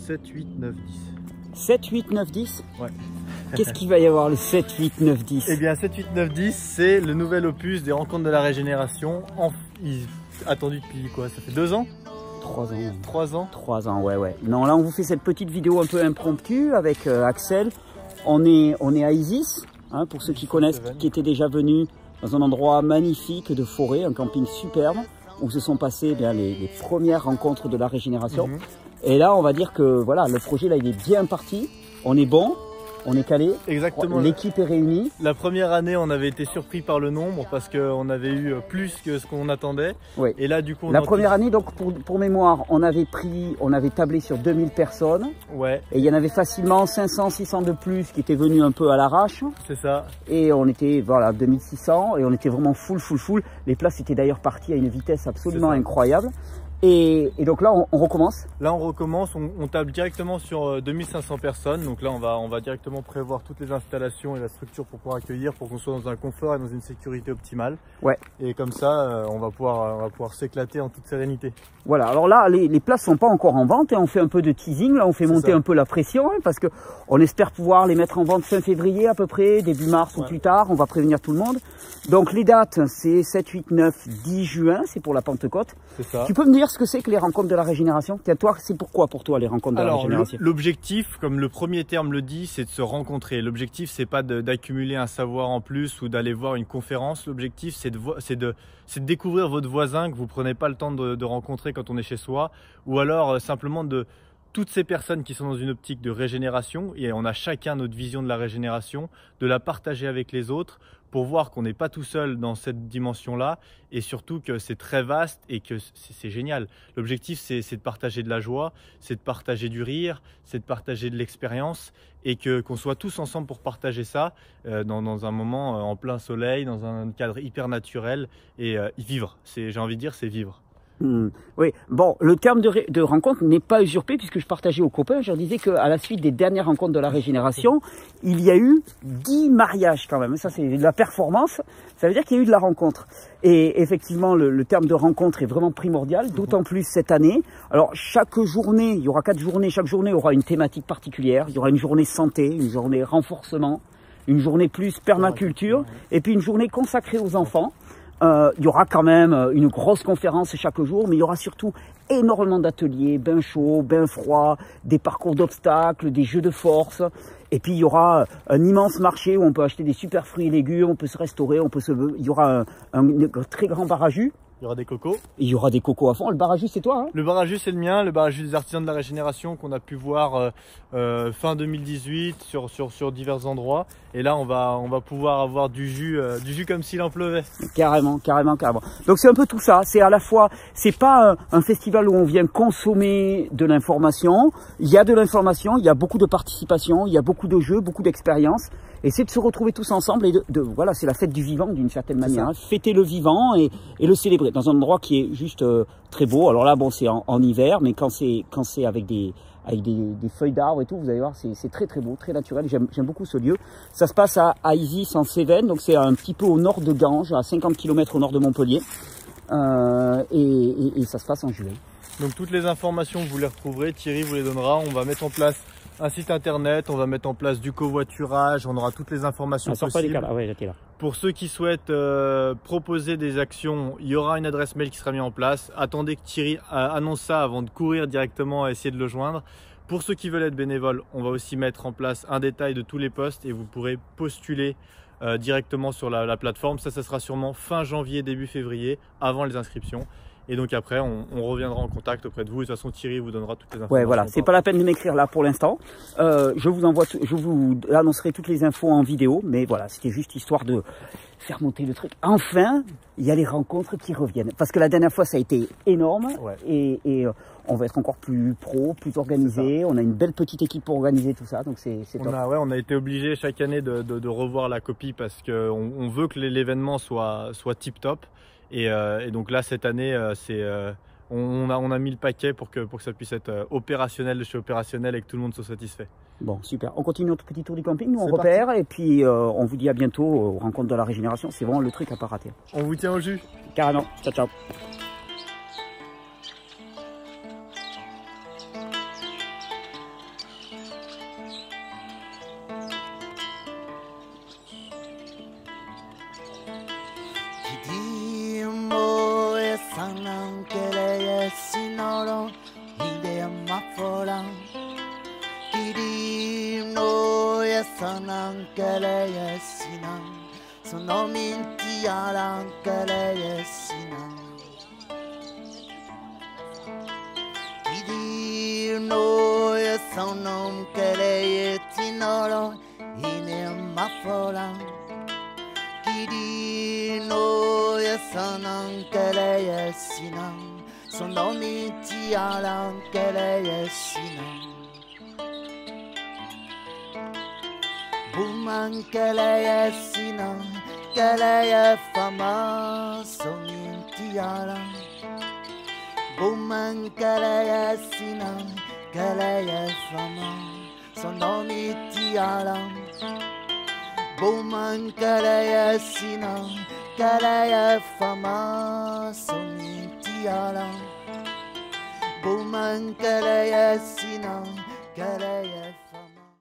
7, 8, 9, 10. 7, 8, 9, 10. Ouais. Qu'est-ce qu'il va y avoir le 7, 8, 9, 10? Eh bien 7, 8, 9, 10, c'est le nouvel opus des rencontres de la régénération. Attendu depuis quoi? Ça fait 2 ans? 3 ans. 3 ans? 3 ans, ouais. Non, là on vous fait cette petite vidéo un peu impromptue avec Axel. On est à Isis, hein, pour ceux qui connaissent, qui étaient déjà venus dans un endroit magnifique de forêt, un camping superbe, où se sont passées les premières rencontres de la régénération. Et là, on va dire que voilà, le projet là, il est bien parti. On est bon, on est calé. Exactement. L'équipe est réunie. La première année, on avait été surpris par le nombre parce qu'on avait eu plus que ce qu'on attendait. Oui. Et là, du coup, la première année, donc pour mémoire, on avait tablé sur 2000 personnes. Ouais. Et il y en avait facilement 500, 600 de plus qui étaient venus un peu à l'arrache. C'est ça. Et on était, voilà, 2600 et on était vraiment full. Les places étaient d'ailleurs parties à une vitesse absolument incroyable. Et donc là, on recommence. Là, on recommence, on table directement sur 2500 personnes. Donc là, on va directement prévoir toutes les installations et la structure pour pouvoir accueillir, pour qu'on soit dans un confort et dans une sécurité optimale. Ouais. Et comme ça, on va pouvoir s'éclater en toute sérénité. Voilà, alors là, les places sont pas encore en vente et on fait un peu de teasing. Là, on fait monter un peu la pression parce que on espère pouvoir les mettre en vente fin février à peu près, début mars ou plus tard. On va prévenir tout le monde. Donc les dates, c'est 7, 8, 9, 10 juin, c'est pour la Pentecôte. C'est ça. Tu peux me dire ce que c'est que les rencontres de la régénération? Tiens, toi, c'est pourquoi pour toi les rencontres de la régénération? L'objectif, comme le premier terme le dit, c'est de se rencontrer. L'objectif, c'est pas d'accumuler un savoir en plus ou d'aller voir une conférence. L'objectif, c'est de découvrir votre voisin que vous prenez pas le temps de rencontrer quand on est chez soi, ou alors simplement de toutes ces personnes qui sont dans une optique de régénération, et on a chacun notre vision de la régénération, de la partager avec les autres pour voir qu'on n'est pas tout seul dans cette dimension-là, et surtout que c'est très vaste et que c'est génial. L'objectif, c'est de partager de la joie, c'est de partager du rire, c'est de partager de l'expérience, et qu'on soit tous ensemble pour partager ça dans un moment en plein soleil, dans un cadre hyper naturel, et vivre. J'ai envie de dire, c'est vivre. Oui, bon, le terme de rencontre n'est pas usurpé puisque je partageais aux copains, je leur disais qu'à la suite des dernières rencontres de la régénération, il y a eu 10 mariages quand même. Ça, c'est de la performance, ça veut dire qu'il y a eu de la rencontre. Et effectivement, le terme de rencontre est vraiment primordial, d'autant plus cette année. Alors, chaque journée, il y aura 4 journées, chaque journée aura une thématique particulière. Il y aura une journée santé, une journée renforcement, une journée plus permaculture, et puis une journée consacrée aux enfants. Il y aura quand même une grosse conférence chaque jour, mais il y aura surtout énormément d'ateliers, bains chauds, bains froids, des parcours d'obstacles, des jeux de force. Et puis il y aura un immense marché où on peut acheter des super fruits et légumes, on peut se restaurer, il y aura un très grand bar à jus. Il y aura des cocos. Il y aura des cocos à fond. Le bar à jus, c'est toi, hein? Le bar à jus, c'est le mien. Le bar à jus des artisans de la régénération qu'on a pu voir fin 2018 sur divers endroits. Et là, on va pouvoir avoir du jus comme s'il en pleuvait. Carrément. Donc c'est un peu tout ça. C'est à la fois, c'est pas un festival où on vient consommer de l'information. Il y a de l'information, il y a beaucoup de participation, il y a beaucoup de jeux, beaucoup d'expériences. Et c'est de se retrouver tous ensemble et voilà, c'est la fête du vivant d'une certaine manière. Hein. Fêter le vivant et le célébrer dans un endroit qui est juste très beau. Alors là, bon, c'est en hiver, mais quand c'est avec des feuilles d'arbres et tout, vous allez voir, c'est très beau, très naturel. J'aime beaucoup ce lieu. Ça se passe à Isis en Cévennes, donc c'est un petit peu au nord de Ganges, à 50 km au nord de Montpellier. Et ça se passe en juillet. Donc toutes les informations, vous les retrouverez, Thierry vous les donnera. On va mettre en place un site internet, on va mettre en place du covoiturage, on aura toutes les informations possibles. Pour ceux qui souhaitent proposer des actions, il y aura une adresse mail qui sera mise en place. Attendez que Thierry annonce ça avant de courir directement à essayer de le joindre. Pour ceux qui veulent être bénévoles, on va aussi mettre en place un détail de tous les postes et vous pourrez postuler directement sur la plateforme. Ça sera sûrement fin janvier, début février, avant les inscriptions. Et donc après, on reviendra en contact auprès de vous. Et de toute façon, Thierry vous donnera toutes les informations. Ouais, voilà, c'est pas la peine de m'écrire là pour l'instant. Je vous annoncerai toutes les infos en vidéo. Mais voilà, c'était juste histoire de faire monter le truc. Enfin, il y a les rencontres qui reviennent. Parce que la dernière fois, ça a été énorme. Ouais. Et on va être encore plus pro, plus organisé. On a une belle petite équipe pour organiser tout ça. Donc c'est top. On a été obligé chaque année de revoir la copie parce qu'on veut que l'événement soit tip top. Et donc là, cette année, on a mis le paquet pour que ça puisse être opérationnel de chez opérationnel et que tout le monde soit satisfait. Bon, super. On continue notre petit tour du camping, nous on repère et puis on vous dit à bientôt aux rencontres de la régénération. C'est vraiment le truc à pas rater. On vous tient au jus. Carrément. Ciao, ciao. sanan keleye sinan sono minti alan keleye sinan Idi no ya sono keleye tinoro ine mafolan Idi no ya sanan keleye sinan sono minti alan keleye sinan Buman keleye sinan, keleye fama, sominti alan. Buman keleye sinan, keleye fama, sonomiti alan. Buman keleye sinan, keleye fama, sominti alan. Buman keleye sinan, keleye fama.